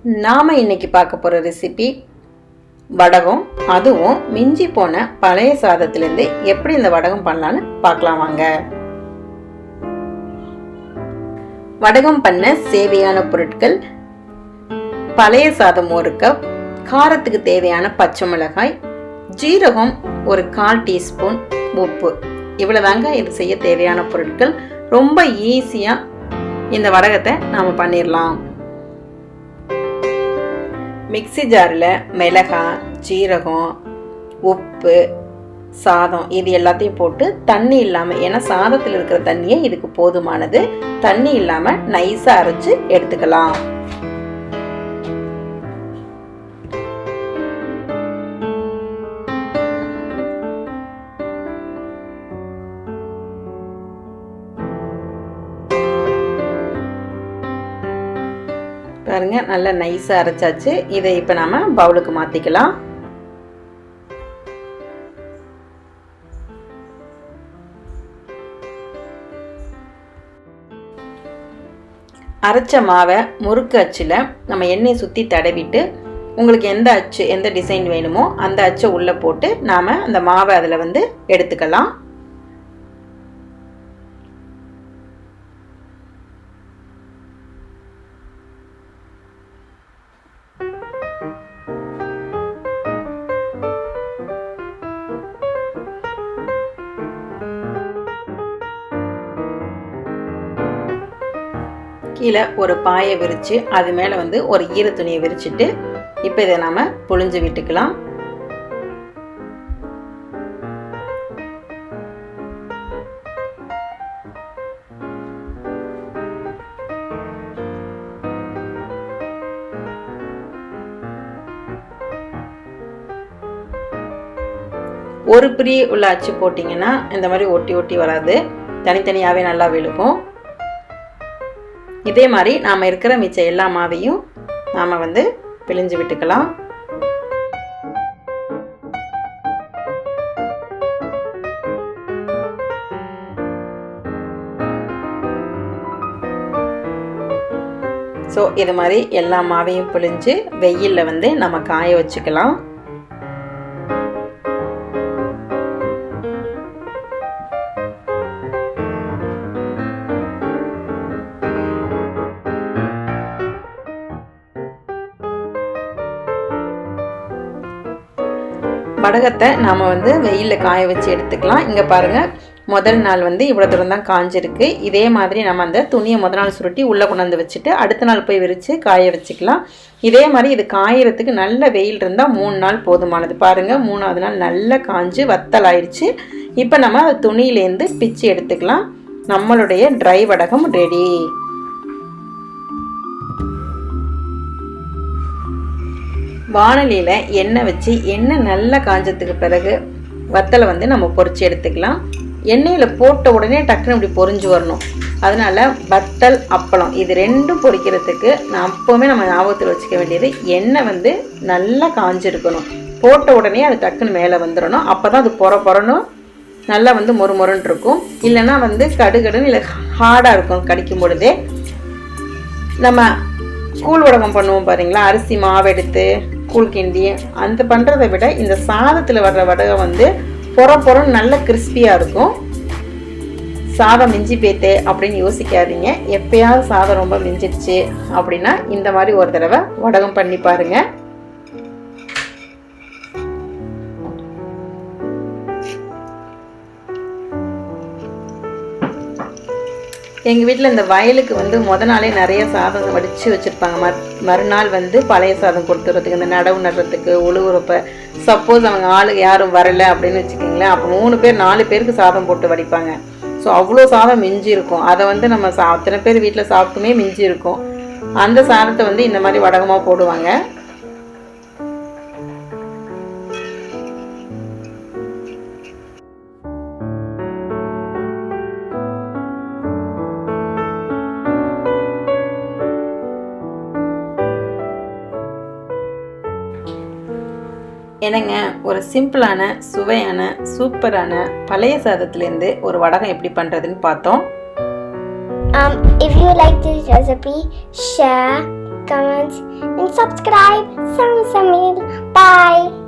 நாம இன்னைக்கு பார்க்க போற ரெசிபி வடகம். அதுவும் மிஞ்சி போன பழைய சாதத்திலிருந்து எப்படி இந்த வடகம் பண்ணலான்னு பார்க்கலாம் வாங்க. வடகம் பண்ண தேவையான பொருட்கள்: பழைய சாதம் 1 கப், காரத்துக்கு தேவையான பச்சை மிளகாய், ஜீரகம் 1/4 டீஸ்பூன், உப்பு. இவ்வளவுதாங்க இது செய்ய தேவையான பொருட்கள். ரொம்ப ஈஸியா இந்த வடகத்தை நாம பண்ணிடலாம். மிக்ஸி ஜாரில் மிளகாய், ஜீரகம், உப்பு, சாதம் இது எல்லாத்தையும் போட்டு தண்ணி இல்லாமல், ஏன்னா சாதத்தில் இருக்கிற தண்ணியே இதுக்கு போதுமானது, தண்ணி இல்லாமல் நைஸாக அரைச்சு எடுத்துக்கலாம். பாருங்க, நல்லா நைஸா அரைச்சாச்சு. இதை இப்ப நாம பவுலுக்கு மாத்திக்கலாம். அரைச்ச மாவை முறுக்கு அச்சுல நம்ம எண்ணெய் சுத்தி தடவிட்டு, உங்களுக்கு எந்த அச்சு எந்த டிசைன் வேணுமோ அந்த அச்சை உள்ள போட்டு நாம அந்த மாவை அதுல எடுத்துக்கலாம். கீழே ஒரு பாயை விரிச்சு அது மேல ஒரு ஈர துணியை விரிச்சிட்டு இப்ப இதை நாம புழிஞ்சு விட்டுக்கலாம். ஒரு பிரி உள்ள அச்சு போட்டீங்கன்னா இந்த மாதிரி ஒட்டி ஒட்டி வராது, தனித்தனியாவே நல்லா விழுகும். இதே மாதிரி நாம இருக்கிற மிச்ச எல்லா மாவையும் நாம பிழிஞ்சு விட்டுக்கலாம். இது மாதிரி எல்லா மாவையும் பிழிஞ்சு வெயில்ல நம்ம காய வச்சுக்கலாம். வடகத்தை நாம வெயில்ல காய வச்சு எடுத்துக்கலாம். இங்க பாருங்க, முதல் நாள் இவ்வளவு தூரம் தான் காஞ்சிருக்கு. இதே மாதிரி நம்ம அந்த துணியை முதல் நாள் சுருட்டி உள்ள கொண்டாந்து வச்சுட்டு அடுத்த நாள் போய் விரிச்சு காய வச்சுக்கலாம். இதே மாதிரி இது காயறதுக்கு நல்ல வெயில் இருந்தா 3 நாள் போதுமானது. பாருங்க, 3ஆவது நாள் நல்லா காஞ்சு வத்தல் ஆயிடுச்சு. இப்ப நம்ம அந்த துணியிலேருந்து பிச்சு எடுத்துக்கலாம். நம்மளுடைய ட்ரை வடகம் ரெடி. வாணலியில எண்ணெய் வச்சு எண்ணெய் நல்லா காஞ்சதுக்கு பிறகு வத்தலை நம்ம பொரிச்சு எடுத்துக்கலாம். எண்ணெயில போட்ட உடனே டக்குன்னு இப்படி பொரிஞ்சு வரணும். அதனால வத்தல் அப்பளம் இது ரெண்டும் பொரிக்கிறதுக்கு அப்பவுமே நம்ம ஞாபகத்தில் வச்சுக்க வேண்டியது, எண்ணெய் நல்லா காஞ்சிருக்கணும். போட்ட உடனே அது டக்குன்னு மேலே வந்துடணும். அப்பதான் அது பொறணும், நல்லா மொறுமொறுன்னு இருக்கும். இல்லைன்னா கடுகடுன்னு இல்லை ஹார்டா இருக்கும் கடிக்கும் பொழுதே. நம்ம கூழ் வடகம் பண்ணுவோம் பாருங்களா, அரிசி மாவு எடுத்து கூழ் கிண்டி அந்த பண்றதை விட இந்த சாதத்துல வர்ற வடகம் பொறன்னு நல்ல கிறிஸ்பியா இருக்கும். சாதம் மிஞ்சி பேத்தே அப்படின்னு யோசிக்காதீங்க. எப்பயாவது சாதம் ரொம்ப மிஞ்சிடுச்சு அப்படின்னா இந்த மாதிரி ஒரு தடவை வடகம் பண்ணி பாருங்க. எங்கள் வீட்டில் இந்த வயலுக்கு முத நாளே நிறைய சாதம் வடித்து வச்சுருப்பாங்க. மறுநாள் பழைய சாதம் கொடுத்துறதுக்கு, இந்த நடவு நடுறதுக்கு, உழுவுறப்ப சப்போஸ் அவங்க ஆளுங்க யாரும் வரலை அப்படின்னு வச்சுக்கிங்களேன், அப்போ 3 பேர் 4 பேருக்கு சாதம் போட்டு வடிப்பாங்க. ஸோ அவ்வளோ சாதம் மிஞ்சி இருக்கும். அதை நம்ம அத்தனை பேர் வீட்டில் சாப்பிட்டுமே மிஞ்சி இருக்கும். அந்த சாதத்தை இந்த மாதிரி வடகமாக போடுவாங்க. என்னங்க, ஒரு சிம்பிளான சுவையான சூப்பரான பழைய சாதத்திலேருந்து ஒரு வடகம் எப்படி பண்ணுறதுன்னு பார்த்தோம். If you like this recipe, share, comments, and subscribe. Samayal. Bye.